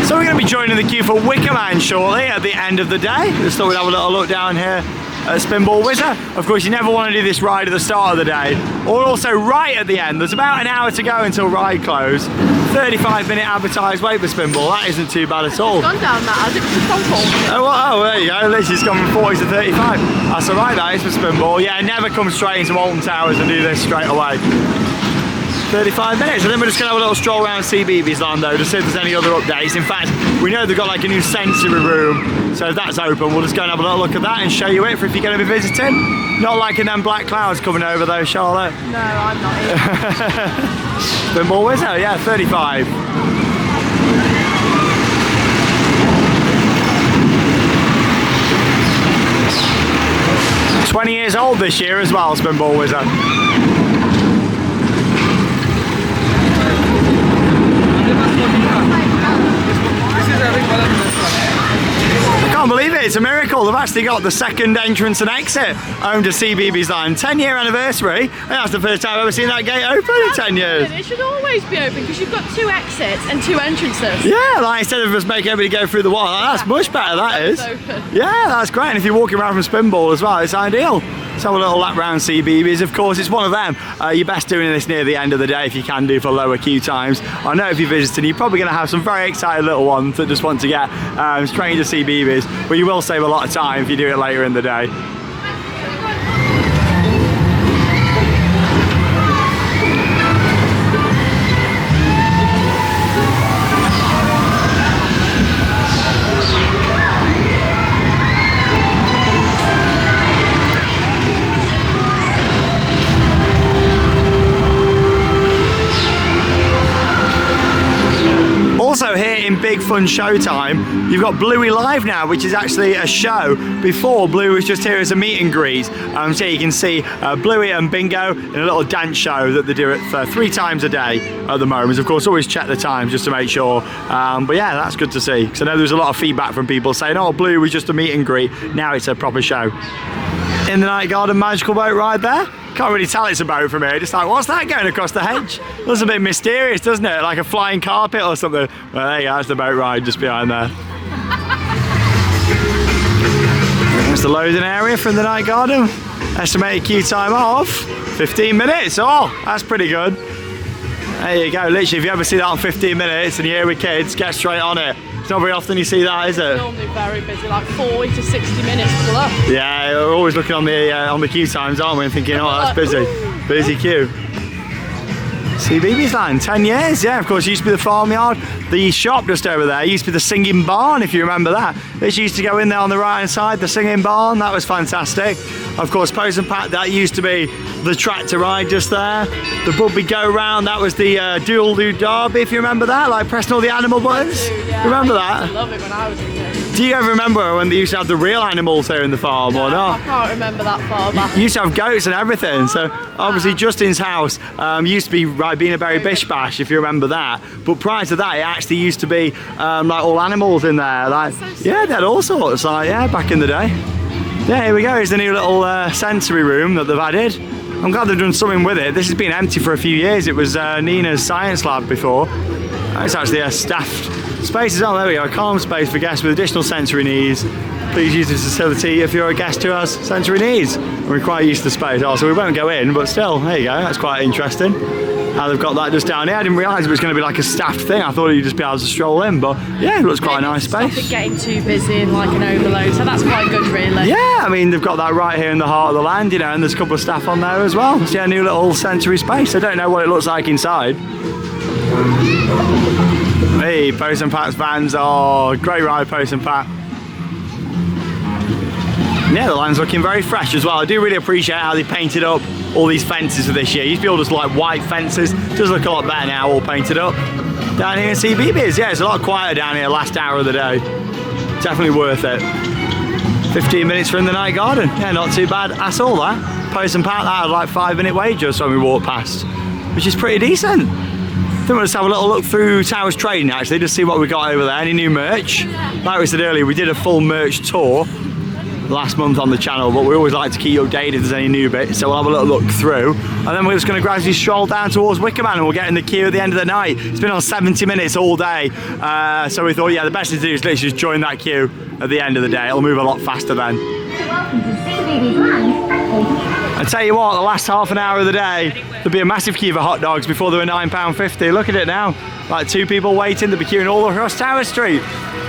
So we're going to be joining the queue for Wicker Man shortly at the end of the day. Just thought we'd have a little look down here at Spinball Whizzer. Of course, you never want to do this ride at the start of the day, or also right at the end. There's about an hour to go until ride close. 35-minute advertised wait for Spinball. That isn't too bad at all. It's gone down that, has it? It's gone cold. Oh, well, there you go. Literally, it's gone from 40 to 35. That's all right, that is for Spinball. Yeah, never come straight into Alton Towers and do this straight away. 35 minutes, and then we're just going to have a little stroll around CBeebies Land though to see if there's any other updates. In fact, we know they've got like a new sensory room, so if that's open, we'll just go and have a little look at that and show you it for if you're going to be visiting. Not liking them black clouds coming over though, Charlotte. No, I'm not here. Spinball Whizzer, yeah, 35. "20 years old this year as well, Spinball Whizzer." I can't believe it, it's a miracle. They've actually got the second entrance and exit home to CBeebies Land. 10-year anniversary, and that's the first time I've ever seen that gate open in 10 years. It should always be open because you've got 2 exits and 2 entrances. Yeah, like instead of just making everybody go through the wall, that's much better, that is. Open. Yeah, that's great, and if you're walking around from Spinball as well, it's ideal. Let's have a little lap round CBeebies. Of course, it's one of them. You're best doing this near the end of the day if you can do for lower queue times. I know if you're visiting, you're probably going to have some very excited little ones that just want to get straight into CBeebies, but you will save a lot of time if you do it later in the day. Also here in Big Fun Showtime, you've got Bluey Live now, which is actually a show. Before, Bluey was just here as a meet and greet. So you can see Bluey and Bingo in a little dance show that they do it 3 times a day at the moment. Of course, always check the times just to make sure. But yeah, that's good to see. Because I know there's a lot of feedback from people saying, oh, Bluey was just a meet and greet. Now it's a proper show. In the Night Garden magical boat ride there. Can't really tell it's a boat from here. Just like, what's that going across the hedge? Looks a bit mysterious, doesn't it? Like a flying carpet or something. Well, there you go, that's the boat ride just behind there. That's the loading area from the night garden. Estimated queue time of 15 minutes. Oh, that's pretty good. There you go. Literally, if you ever see that on 15 minutes and you're here with kids, get straight on it. It's not very often you see that, is it? Normally very busy, like 40 to 60 minutes plus. Yeah, we're always looking on the queue times, aren't we? And thinking, oh, that's busy. Busy queue. CBeebies Land, 10 years, yeah, of course, it used to be the farmyard. The shop just over there used to be the singing barn, if you remember that. This used to go in there on the right hand side, the singing barn, that was fantastic. Of course, Pose and Pat, that used to be the tractor ride just there. The Bubby Go Round, that was the Doodle-Doo Derby, if you remember that, like pressing all the animal buttons. Yeah, Remember I that? used to love it when I was in there. Do you ever remember when they used to have the real animals here in the farm or not? I can't remember that far back. You used to have goats and everything, so obviously Justin's house used to be right being a berry bish bash, if you remember that. But prior to that, it actually used to be like all animals in there. Like, yeah, they had all sorts. Like, yeah, back in the day. Yeah, here we go. Here's the new little sensory room that they've added. I'm glad they've done something with it. This has been empty for a few years. It was Nina's science lab before. It's actually a staffed space as well. There we go, a calm space for guests with additional sensory needs. Please use this facility if you're a guest who has sensory needs and require use of the space. Oh, so we won't go in, but still, there you go, that's quite interesting. How they've got that just down here. I didn't realise it was going to be like a staffed thing. I thought you'd just be able to stroll in, but yeah, it looks quite a nice space. Stop it getting too busy and like an overload, so that's quite good really. Yeah, I mean, they've got that right here in the heart of the land, you know, and there's a couple of staff on there as well. It's a new little sensory space. I don't know what it looks like inside. Hey, Pose and Pat's vans. Oh, great ride, Pose and Pat. Yeah, the land's looking very fresh as well. I do really appreciate how they painted up all these fences for this year. Used to be all just like white fences. Does look a lot better now, all painted up. Down here in CBeebies, yeah, it's a lot quieter down here last hour of the day. Definitely worth it. 15 minutes from the night garden. Yeah, not too bad at all that. Pose and Pat, that had like 5-minute wait just when we walked past, which is pretty decent. I think we'll just have a little look through Towers Trading actually, just see what we got over there. Any new merch? Like we said earlier, we did a full merch tour last month on the channel, but we always like to keep you updated if there's any new bits, so we'll have a little look through and then we're just going to gradually stroll down towards Wickerman and we'll get in the queue at the end of the night. It's been on 70 minutes all day, so we thought, yeah, the best thing to do is literally just join that queue at the end of the day. It'll move a lot faster then. I tell you what, the last half an hour of the day there'll be a massive queue for hot dogs before they were £9.50. Look at it now, like 2 people waiting to be queuing all across Tower Street.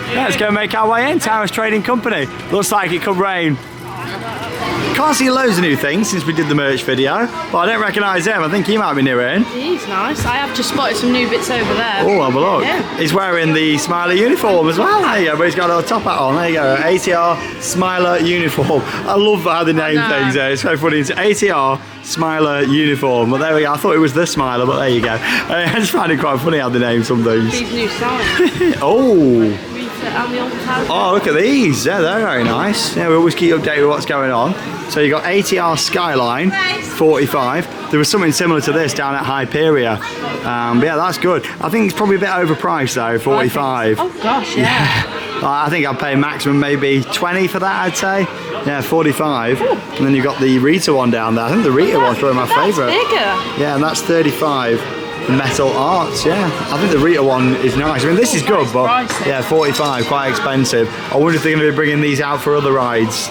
Yeah, let's go make our way in. Towers Trading Company. Looks like it could rain. Can't see loads of new things since we did the merch video, but I don't recognise him. I think he might be new in. He's nice. I have just spotted some new bits over there. Oh, have a look. Yeah. He's wearing the Smiler uniform as well. There you go, but he's got a little top hat on. There you go, ATR Smiler uniform. I love how they name things there. It's so funny. It's ATR Smiler uniform. But there we go. I thought it was the Smiler, but there you go. I just find it quite funny how they name some things. These new signs. Oh. And the Alton house. Oh, look at these. Yeah, they're very nice. Yeah, we always keep updated with what's going on. So you got ATR Skyline, 45. There was something similar to this down at Hyperia. But yeah, that's good. I think it's probably a bit overpriced though, 45. Oh gosh, yeah. I think I'd pay maximum maybe 20 for that, I'd say. Yeah, 45. Ooh. And then you've got the Rita one down there. I think the Rita one's probably my favourite. Bigger. Yeah, and that's 35. Metal Arts, yeah. I think the Rita one is nice. I mean, this is good, but yeah, 45, quite expensive. I wonder if they're going to be bringing these out for other rides.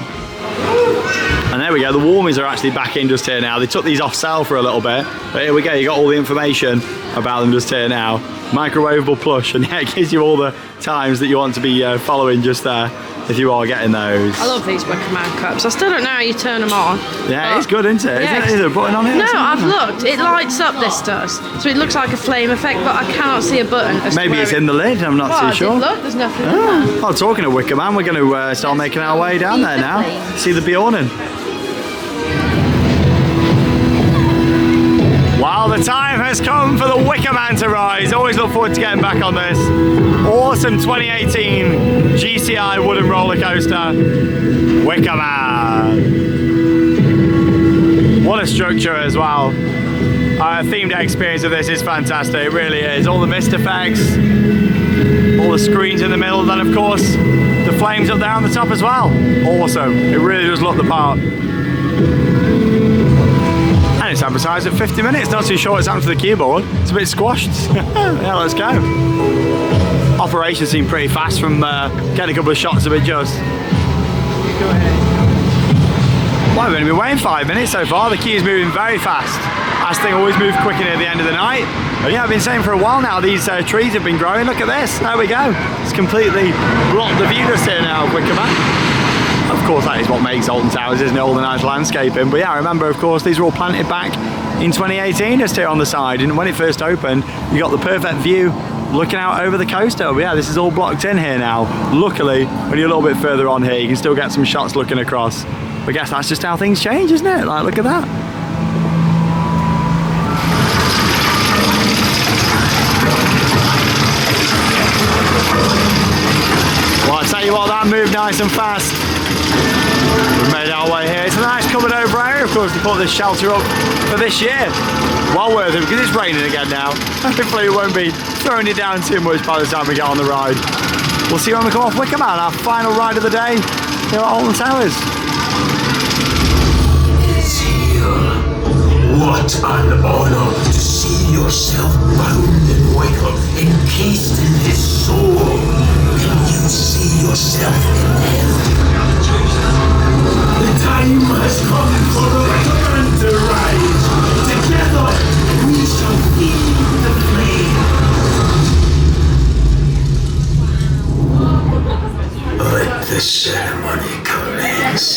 And there we go, the warmies are actually back in just here now. They took these off sale for a little bit, but here we go, you got all the information about them just here now. Microwavable plush, and yeah, it gives you all the times that you want to be following just there, if you are getting those. I love these Wicker Man cups. I still don't know how you turn them on. Yeah, it's good, isn't it? Yeah, is there a button on it? No, I've looked. It lights up, this does. So it looks like a flame effect, but I cannot see a button. Maybe it's in the lid, I'm not too sure. Look, there's nothing in there. Oh, talking of Wicker Man, we're going to start making our way down there now. See the Bjornen. Well, the time has come for the Wicker Man to rise. Always look forward to getting back on this awesome 2018 GCI wooden roller coaster, Wicker Man. What a structure as well. Themed experience of this is fantastic, it really is. All the mist effects, all the screens in the middle, then of course the flames up there on the top as well. Awesome, it really does look the part. And it's advertised at 50 minutes, not too sure what's happened to the keyboard. It's a bit squashed. Yeah, let's go. Operations seemed pretty fast from getting a couple of shots of it just. Go ahead. Well, we've only been waiting 5 minutes so far. The queue's moving very fast. As thing always moves quicker near the end of the night. But yeah, I've been saying for a while now, these trees have been growing. Look at this. There we go. It's completely blocked the view just here now, Wickerman. Of course, that is what makes Alton Towers, isn't it? All the nice landscaping. But yeah, I remember, of course, these were all planted back in 2018 just here on the side. And when it first opened, you got the perfect view looking out over the coast over. Yeah, this is all blocked in here now. Luckily, when you're a little bit further on here, you can still get some shots looking across. But I guess that's just how things change, isn't it? Like, look at that. Well, I tell you what, that moved nice and fast. We've made our way here. It's a nice covered over area, of course, to put this shelter up for this year. Well worth it, because it's raining again now. Hopefully it won't be throwing it down too much by the time we get on the ride. We'll see you when we come off Wickerman, our final ride of the day here at Alton Towers. What an honor to see yourself bound and wickled, encased in his soul. Can you see yourself in him? The time has come for a Wickerman to rise. Together we shall feed the flame. Let the ceremony commence.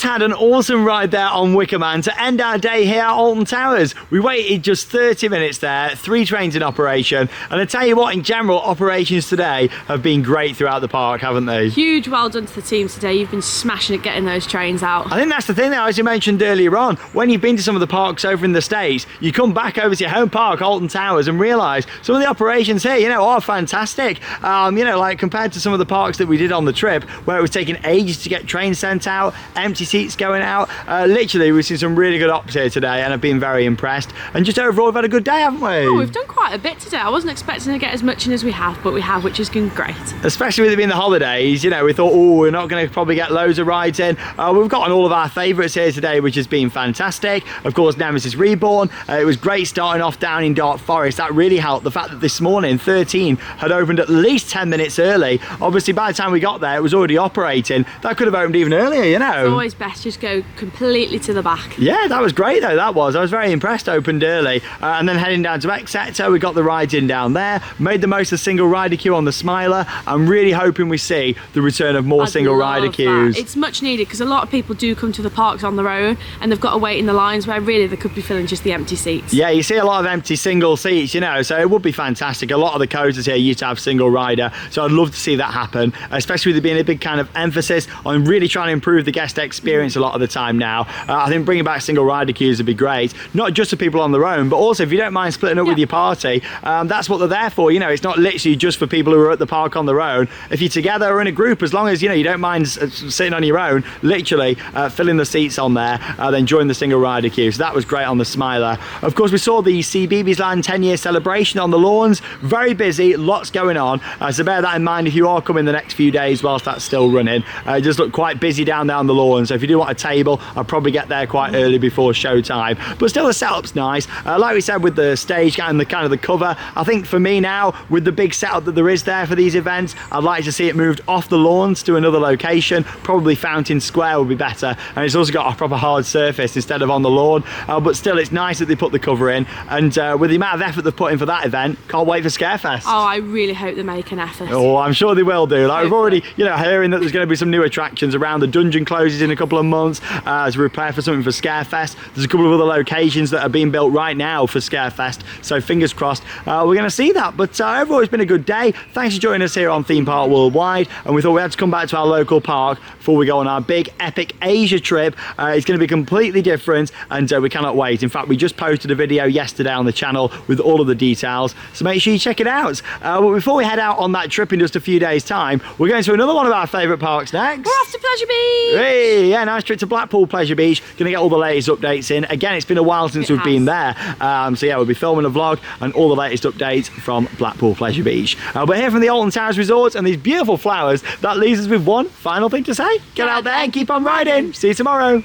Had an awesome ride there on Wickerman to end our day here at Alton Towers. We waited just 30 minutes there, 3 trains in operation, and I tell you what, in general, operations today have been great throughout the park, haven't they? Huge well done to the team today. You've been smashing at getting those trains out. I think that's the thing though, as you mentioned earlier on, when you've been to some of the parks over in the States, you come back over to your home park, Alton Towers, and realise some of the operations here, you know, are fantastic. You know, like compared to some of the parks that we did on the trip, where it was taking ages to get trains sent out, empty seats going out. Literally, we've seen some really good ops here today and I've been very impressed. And just overall, we've had a good day, haven't we? Oh, we've done quite a bit today. I wasn't expecting to get as much in as we have, but we have, which has been great. Especially with it being the holidays, you know, we thought, oh, we're not going to probably get loads of rides in. We've gotten all of our favourites here today, which has been fantastic. Of course, Nemesis Reborn. It was great starting off down in Dark Forest. That really helped. The fact that this morning, 13 had opened at least 10 minutes early. Obviously, by the time we got there, it was already operating. That could have opened even earlier, you know. It's always best just go completely to the back. Yeah, that was great though, that was. I was very impressed, opened early. And then heading down to X Sector, we got the rides in down there, made the most of single rider queue on the Smiler. I'm really hoping we see the return of more single rider queues. That. It's much needed because a lot of people do come to the parks on their own and they've got to wait in the lines where really they could be filling just the empty seats. Yeah, you see a lot of empty single seats, you know, so it would be fantastic. A lot of the coasters here used to have single rider, so I'd love to see that happen, especially with there being a big kind of emphasis on really trying to improve the guest experience a lot of the time now. I think bringing back single rider queues would be great, not just for people on their own, but also if you don't mind splitting up with your party, that's what they're there for. You know, it's not literally just for people who are at the park on their own. If you're together or in a group, as long as you know you don't mind sitting on your own, literally filling the seats on there, then join the single rider queue. So that was great on the Smiler. Of course, we saw the CBeebies Land 10-year celebration on the lawns. Very busy, lots going on. So bear that in mind if you are coming the next few days whilst that's still running. It does look quite busy down there on the lawn. So if you do want a table, I'll probably get there quite early before showtime. But still, the setup's nice. Like we said, with the stage and the kind of the cover, I think for me now, with the big setup that there is there for these events, I'd like to see it moved off the lawns to another location. Probably Fountain Square would be better. And it's also got a proper hard surface instead of on the lawn. But still, it's nice that they put the cover in. And with the amount of effort they've put in for that event, can't wait for Scarefest. Oh, I really hope they make an effort. Oh, I'm sure they will do. Like, we've already, you know, hearing that there's going to be some new attractions around. The dungeon closes in a couple couple of months to prepare for something for Scarefest. There's a couple of other locations that are being built right now for Scarefest, so fingers crossed we're going to see that. But overall, it's been a good day. Thanks for joining us here on Theme Park Worldwide, and we thought we had to come back to our local park before we go on our big epic Asia trip. It's going to be completely different, and we cannot wait. In fact, we just posted a video yesterday on the channel with all of the details, so make sure you check it out. But before we head out on that trip in just a few days time, we're going to another one of our favourite parks next. We're off to Pleasure Beach. Hey, yeah, nice trip to Blackpool Pleasure Beach. Gonna get all the latest updates in. Again, it's been a while since we've been there, so yeah, we'll be filming a vlog and all the latest updates from Blackpool Pleasure Beach. We're here from the Alton Towers Resort and these beautiful flowers. That leaves us with one final thing to say. Get out there and keep on riding. See you tomorrow.